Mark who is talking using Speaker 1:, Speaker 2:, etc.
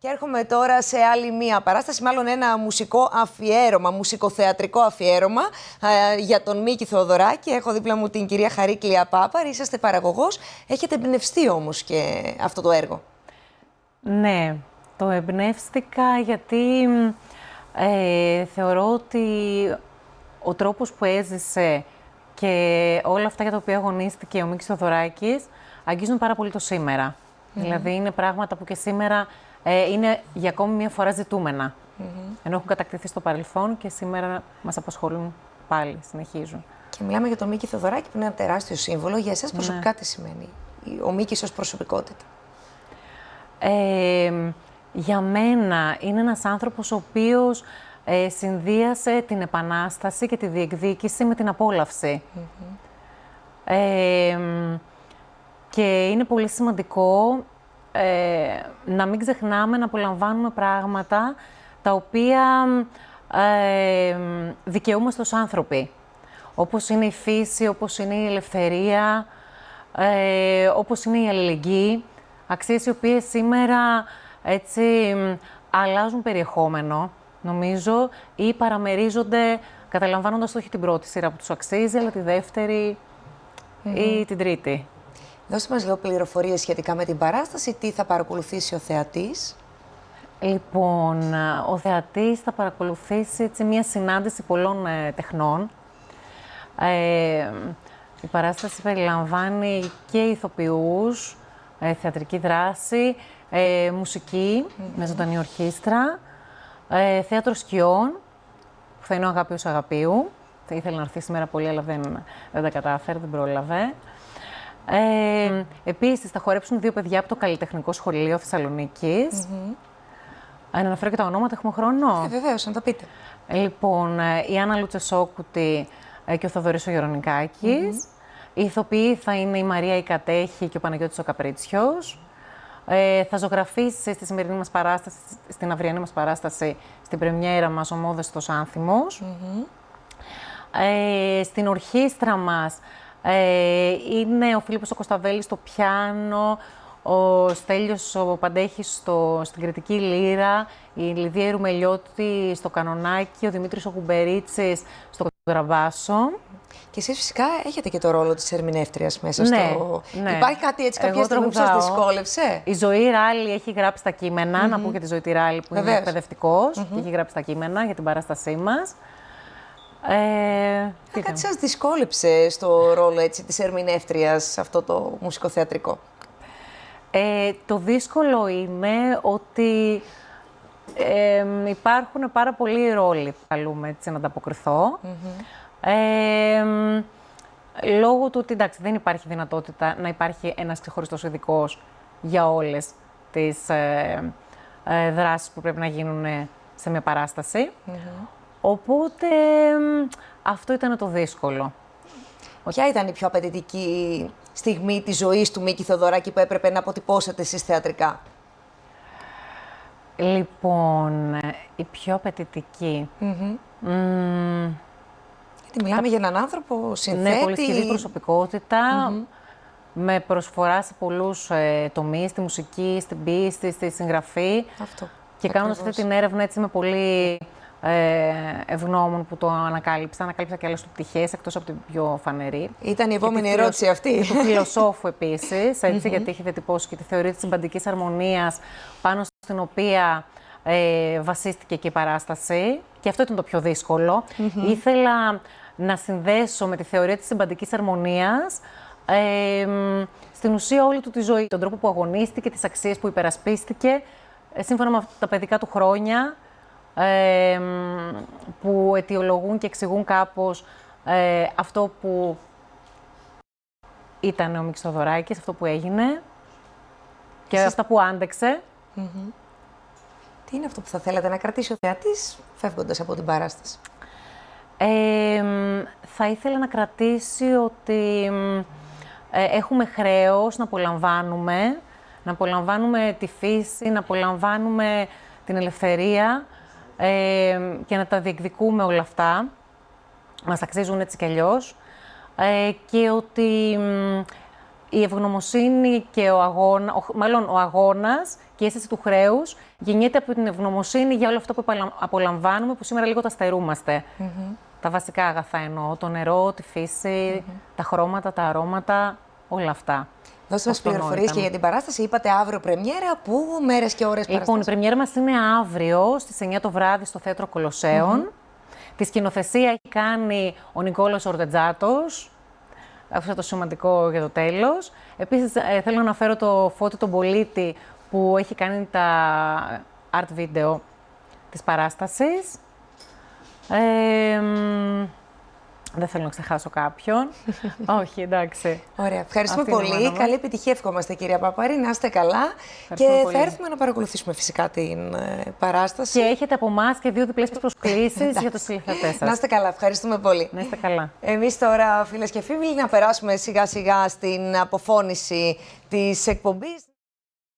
Speaker 1: Και έρχομαι τώρα σε άλλη μία παράσταση, μάλλον ένα μουσικό αφιέρωμα, μουσικοθεατρικό αφιέρωμα για τον Μίκη Θεοδωράκη. Έχω δίπλα μου την κυρία Χαρίκλια Πάπαρη, είσαστε παραγωγός. Έχετε εμπνευστεί όμως και αυτό το έργο.
Speaker 2: Ναι, το εμπνεύστηκα γιατί θεωρώ ότι ο τρόπος που έζησε και όλα αυτά για τα οποία αγωνίστηκε ο Μίκης Θεοδωράκης αγγίζουν πάρα πολύ το σήμερα. Δηλαδή είναι πράγματα που και σήμερα είναι για ακόμη μία φορά ζητούμενα. Ενώ έχουν κατακτηθεί στο παρελθόν και σήμερα μας απασχολούν πάλι, συνεχίζουν.
Speaker 1: Και μιλάμε για τον Μίκη Θεοδωράκη που είναι ένα τεράστιο σύμβολο. Για εσάς προσωπικά τι σημαίνει ο Μίκης ως προσωπικότητα?
Speaker 2: Για μένα είναι ένας άνθρωπος ο οποίος συνδύασε την επανάσταση και τη διεκδίκηση με την απόλαυση. Και είναι πολύ σημαντικό να μην ξεχνάμε να απολαμβάνουμε πράγματα τα οποία δικαιούμαστε ως άνθρωποι. Όπως είναι η φύση, όπως είναι η ελευθερία, όπως είναι η αλληλεγγύη. Αξίες οι οποίες σήμερα έτσι αλλάζουν περιεχόμενο, νομίζω, ή παραμερίζονται καταλαμβάνοντας όχι την πρώτη σειρά που τους αξίζει, αλλά τη δεύτερη ή την τρίτη.
Speaker 1: Δώστε μας λίγο πληροφορίες σχετικά με την παράσταση, τι θα παρακολουθήσει ο θεατής.
Speaker 2: Λοιπόν, ο θεατής θα παρακολουθήσει έτσι, μια συνάντηση πολλών τεχνών. Η παράσταση περιλαμβάνει και ηθοποιούς, θεατρική δράση, μουσική με ζωντανή ορχήστρα, θέατρο σκιών, που θα είναι ο Αγάπιος Αγαπίου. Θα ήθελε να έρθει σήμερα πολύ, αλλά δεν τα κατάφερε, δεν πρόλαβε. Επίσης, θα χορέψουν δύο παιδιά από το Καλλιτεχνικό Σχολείο Θεσσαλονίκης. Να αναφέρω και τα ονόματα, έχουμε χρόνο?
Speaker 1: Βεβαίως, να τα πείτε.
Speaker 2: Λοιπόν, η Άννα Λουτσεσόκουτη και ο Θοδωρής ο Γερονικάκης. Οι ηθοποιοί θα είναι η Μαρία η Κατέχη και ο Παναγιώτης ο Καπρίτσιος. Θα ζωγραφίσει στη σημερινή μας παράσταση, στην αυριανή μας παράσταση, στην πρεμιέρα μας, ο Μόδεστος Άνθιμος. Στην ορχήστρα μας είναι ο Φίλιππος ο Κωνσταβέλης στο πιάνο, ο Στέλιος ο Παντέχης στην κριτική λύρα, η Λιδία Ρουμελιώτη στο κανονάκι, ο Δημήτρης ο Κουμπερίτσης στο κοντραμπάσο.
Speaker 1: Και εσείς φυσικά έχετε και το ρόλο της ερμηνεύτριας μέσα στο...
Speaker 2: Ναι.
Speaker 1: Υπάρχει κάτι έτσι κάποια στιγμή που σας δυσκόλεψε?
Speaker 2: Η Ζωή Ράλη έχει γράψει τα κείμενα, να πω και τη Ζωή Ράλη που είναι εκπαιδευτικός και έχει γράψει τα κείμενα για την παράστασή μας.
Speaker 1: Κάτι σας δυσκόλεψε στο ρόλο έτσι, της ερμηνεύτριας σε αυτό το μουσικοθεατρικό?
Speaker 2: Το δύσκολο είναι ότι υπάρχουν πάρα πολλοί ρόλοι που καλούμε έτσι, να ανταποκριθώ. Λόγω του ότι εντάξει, δεν υπάρχει δυνατότητα να υπάρχει ένας ξεχωριστός ειδικός για όλες τις δράσεις που πρέπει να γίνουν σε μια παράσταση. Οπότε αυτό ήταν το δύσκολο.
Speaker 1: Ποια ήταν η πιο απαιτητική στιγμή της ζωής του Μίκη Θεοδωράκη που έπρεπε να αποτυπώσετε εσείς θεατρικά?
Speaker 2: Λοιπόν, η πιο απαιτητική...
Speaker 1: Γιατί μιλάμε για έναν άνθρωπο συνθέτη.
Speaker 2: Ναι, πολύ ισχυρή προσωπικότητα, με προσφορά σε πολλούς τομείς, στη μουσική, στην ποίηση, στη συγγραφή.
Speaker 1: Αυτό.
Speaker 2: Και κάνοντας αυτή την έρευνα έτσι με πολύ ευγνώμων που το ανακάλυψα. Ανακάλυψα και άλλες του πτυχές, εκτός από την πιο φανερή.
Speaker 1: Ήταν η επόμενη ερώτηση αυτή.
Speaker 2: Και του φιλοσόφου επίσης, έτσι, γιατί έχει διατυπώσει και τη θεωρία της συμπαντικής αρμονίας, πάνω στην οποία βασίστηκε και η παράσταση. Και αυτό ήταν το πιο δύσκολο. Ήθελα να συνδέσω με τη θεωρία της συμπαντικής αρμονίας στην ουσία όλη του τη ζωή. Τον τρόπο που αγωνίστηκε, τις αξίες που υπερασπίστηκε, σύμφωνα με τα παιδικά του χρόνια, που αιτιολογούν και εξηγούν κάπως αυτό που ήταν ο Μίκης Θεοδωράκης, αυτό που έγινε και αυτά που άντεξε.
Speaker 1: Τι είναι αυτό που θα θέλατε να κρατήσει ο θεατής φεύγοντας από την παράσταση?
Speaker 2: Θα ήθελα να κρατήσει ότι έχουμε χρέος να απολαμβάνουμε τη φύση, να απολαμβάνουμε την ελευθερία και να τα διεκδικούμε όλα αυτά. Μας αξίζουν έτσι κι αλλιώς. Και ότι η ευγνωμοσύνη και ο αγώνας και η αίσθηση του χρέους γεννιέται από την ευγνωμοσύνη για όλο αυτό που απολαμβάνουμε, που σήμερα λίγο τα στερούμαστε. Τα βασικά αγαθά εννοώ, το νερό, τη φύση, τα χρώματα, τα αρώματα, όλα αυτά.
Speaker 1: Δώστε μας πληροφορίες και για την παράσταση. Είπατε αύριο πρεμιέρα, πού, μέρες και ώρες παραστάσεων?
Speaker 2: Λοιπόν, η πρεμιέρα μας είναι αύριο στις 9 το βράδυ στο Θέατρο Κολοσσέων. Τη σκηνοθεσία έχει κάνει ο Νικόλος Ορτετζάτος. Αυτό το σημαντικό για το τέλος. Επίσης, θέλω να αναφέρω το Φώτη τον Πολίτη που έχει κάνει τα art video της παράστασης. Δεν θέλω να ξεχάσω κάποιον. Όχι, εντάξει.
Speaker 1: Ωραία. Ευχαριστούμε
Speaker 2: Αυτή είναι η
Speaker 1: πολύ.
Speaker 2: ομάδα μας.
Speaker 1: Καλή επιτυχία ευχόμαστε, κυρία Παπαρή. Να είστε καλά.
Speaker 2: Ευχαριστούμε
Speaker 1: Και
Speaker 2: πολύ.
Speaker 1: θα έρθουμε να παρακολουθήσουμε φυσικά την παράσταση.
Speaker 2: Και έχετε από εμάς και 2 διπλές προσκλήσεις για τους τηλεθεατές σας.
Speaker 1: Να είστε καλά. Ευχαριστούμε πολύ.
Speaker 2: Να είστε καλά.
Speaker 1: Εμείς τώρα, φίλες και φίλοι, να περάσουμε σιγά-σιγά στην αποφώνηση της εκπομπής.